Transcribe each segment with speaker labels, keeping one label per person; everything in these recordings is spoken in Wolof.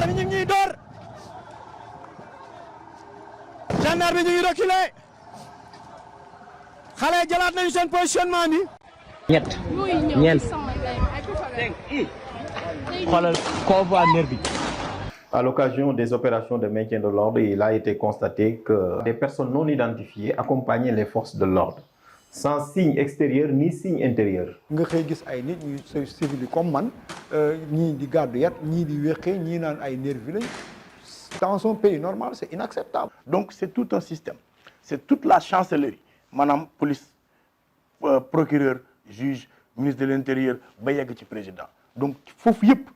Speaker 1: gendarme ñu ngi ñuy door gendarme ñu ngi reculé xale jëlaat nañu seen positionnement ni
Speaker 2: ñett ñeent xoolal convoi nervi.
Speaker 3: À l'occasion des opérations de maintien de l'ordre, il a été constaté que des personnes non identifiées accompagnaient les forces de l'ordre sans signe extérieur ni signe intérieur.
Speaker 4: nga xëy gis ay nit ñuy civil yi comme man ñii di gàddu yat ñii di wéqee ñii naan ay nervi lañ dans un pays normal c'est inacceptable.
Speaker 5: Donc c'est tout un système, c'est toute la chancellerie maanaam police procureur juge ministre de l'intérieur ba yegg ci président donc foofu yëpp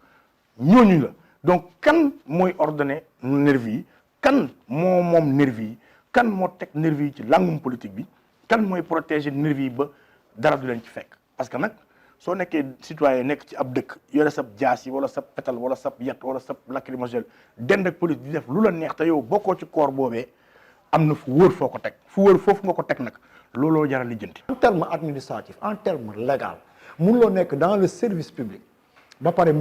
Speaker 5: ñooñu la donc kan mooy ordonné nervi yi kan moo moom nervi yi kan moo teg nervi yi ci langum politique bi kan mooy protéger nervi yi ba dara du leen ci fekk parce que nag soo nekkee citoyen nekk ci ab dëkk yore sab jaas yi wala sab pétal wala sab yat wala sab lacrymogène dend ak police di def lu la neex te yow bokkoo ci corps boobee am na fu wóor foo ko teg fu wóor foofu nga ko teg nag looloo jar a lijjanti.
Speaker 4: En terme administratif en terme légal mënuloo nekk dans le service public ba pare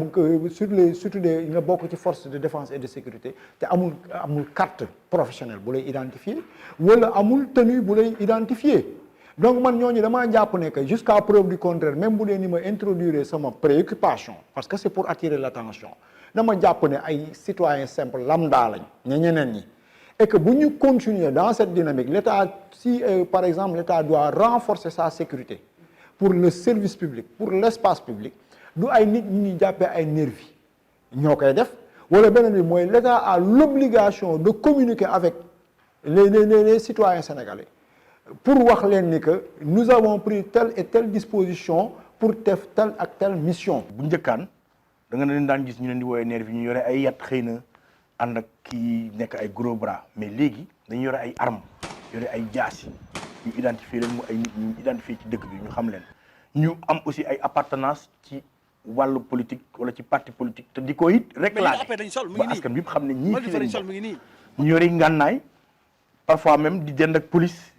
Speaker 4: surtout des nga bokk ci force de défense et de sécurité te amul carte professionnelle bu lay identifier wala amul tenue bu lay identifier donc man ñooñu damaa jàpp ne que jusqu'à preuve du contraire même bu dee ni ma introduire sama préoccupation parce que c'est pour attirer l'attention dama jàpp ne ay citoyens simples lambda lañ ñeneen ñi et que bu ñu continuer dans cette dynamique l'État si par exemple l'État doit renforcer sa sécurité pour le service public pour l'espace public du ay nit ñi ñuy jàppee ay nervi ñoo koy def wala beneen bi mooy l'État a l'obligation de communiquer avec les citoyens sénégalais pour wax leen ni que nous avons pris telle et telle disposition pour def telle ak telle mission.
Speaker 5: bu njëkkaan da nga leen daan gis ñu leen di woowee nervi ñu yore ay yat xëy na ànd ak kii nekk ay gros bras mais léegi dañu yore ay armes yore ay jaas yi ñu identifier leen mu ay nit ñu identifier ci dëkk bi ñu xam leen ñu am aussi ay appartenance ci wàllu politique wala ci parti politique te di ko it réclamer ba askan bi yëpp xam ne ñii fii lañ bokk ñu yore ngànnaay parfois même di dend ak police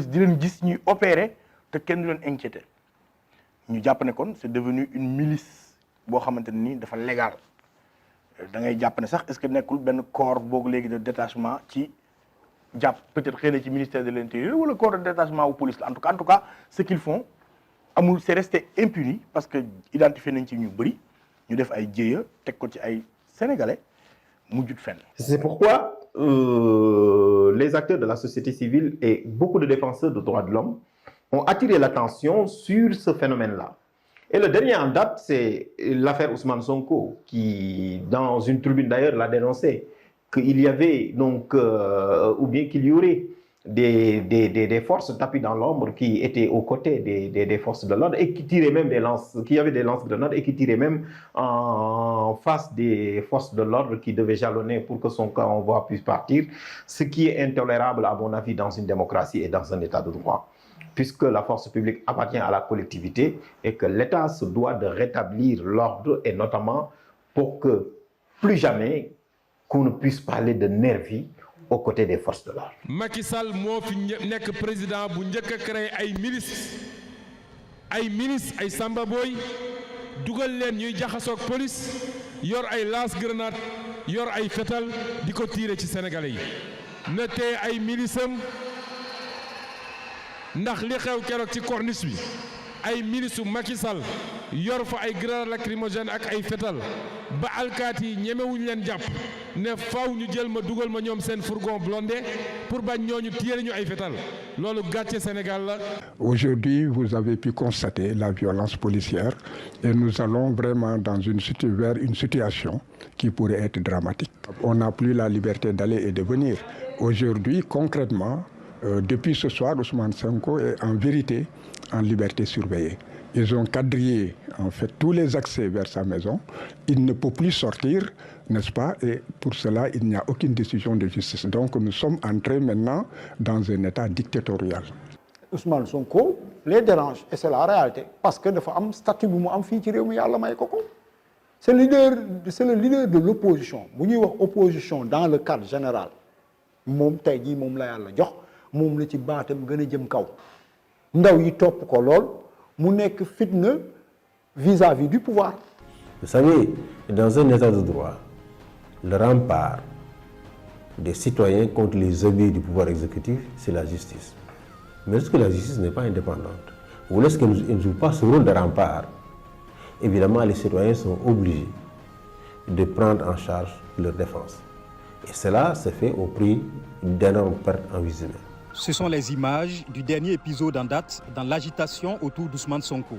Speaker 5: di leen gis ñuy opérer te kenn du leen inquiéter ñu jàpp ne kon c'est devenu une milice boo xamante ne nii dafa légal da ngay jàpp ne sax est-ce que nekkul benn corps boobu léegi de détachement ci jàpp peut-être xëy na ci ministère de l'intérieur wala corps de détachement ou police la en tout cas ce qu'ils font amul c'est resté impuni parce que identifié nañ ci ñu bëri ñu def ay jéeya teg ko ci ay sénégalais mujjut fenn.
Speaker 3: C'est pourquoi les acteurs de la société civile et beaucoup de défenseurs des droits de l'homme ont attiré l'attention sur ce phénomène-là. Et le dernier en date, c'est l'affaire Ousmane Sonko, qui, dans une tribune d'ailleurs, l'a dénoncé, qu'il y avait donc, ou bien qu'il y aurait des forces tapis dans l'ombre qui étaient aux côtés des forces de l'ordre et qui tiraient même qui avaient des lance-grenades et qui tiraient même en face des forces de l'ordre qui devaient jalonner pour que son convoi puisse partir, ce qui est intolérable à mon avis dans une démocratie et dans un état de droit, puisque la force publique appartient à la collectivité et que l'État se doit de rétablir l'ordre et notamment pour que plus jamais qu'on ne puisse parler de nervis aux côtés des forces de l'ordre.
Speaker 6: Macky Sall moo fi nekk président bu njëkk a créé ay milices ay Samba Boy dugal leen ñuy jaxasoog police yor ay lance-grenade yor ay fetal di ko tirer ci sénégalais yi na tee ay milicem ndax li xew keroog ci corniche bi ay milice u Macky Sall yor fa ay grenade lacrymogène ak ay fetal ba alkaati yi ñemewuñ leen jàpp ne faw ñu jël ma dugal ma ñoom seen fourgon blindé pour bañ ñooñu tiire ñu ay fetal loolu gàcce Sénégal la.
Speaker 7: Aujourd'hui, vous avez pu constater la violence policière et nous allons vraiment vers une situation qui pourrait être dramatique. On n'a plus la liberté d'aller et de venir. Aujourd'hui, concrètement, depuis ce soir, Ousmane Sonko est en vérité en liberté surveillée. Ils ont quadrillé en fait tous les accès vers sa maison. Il ne peut plus sortir, n'est-ce pas? Et pour cela, il n'y a aucune décision de justice. Donc nous sommes entrés maintenant dans un état dictatorial.
Speaker 4: Ousmane Sonko les dérange et c'est la réalité parce que dafa am statut bu mu am fii ci réew mi yàlla may ko ko. C'est le leader de l'opposition. Bu ñuy wax opposition dans le cadre général moom tey jii moom la yàlla jox moom la ci baatam gën a jëm kaw ndaw yi topp ko lool. mu nekk fitna vis-à-vis du pouvoir.
Speaker 8: Vous savez, dans un état de droit, le rempart des citoyens contre les abus du pouvoir exécutif, c'est la justice. Mais lorsque la justice n'est pas indépendante, ou lorsqu'elle ne joue pas ce rôle de rempart, évidemment les citoyens sont obligés de prendre en charge leur défense. Et cela se fait au prix d'énormes pertes en vies humaines.
Speaker 9: Ce sont les images du dernier épisode en date dans l'agitation autour d'Ousmane Sonko.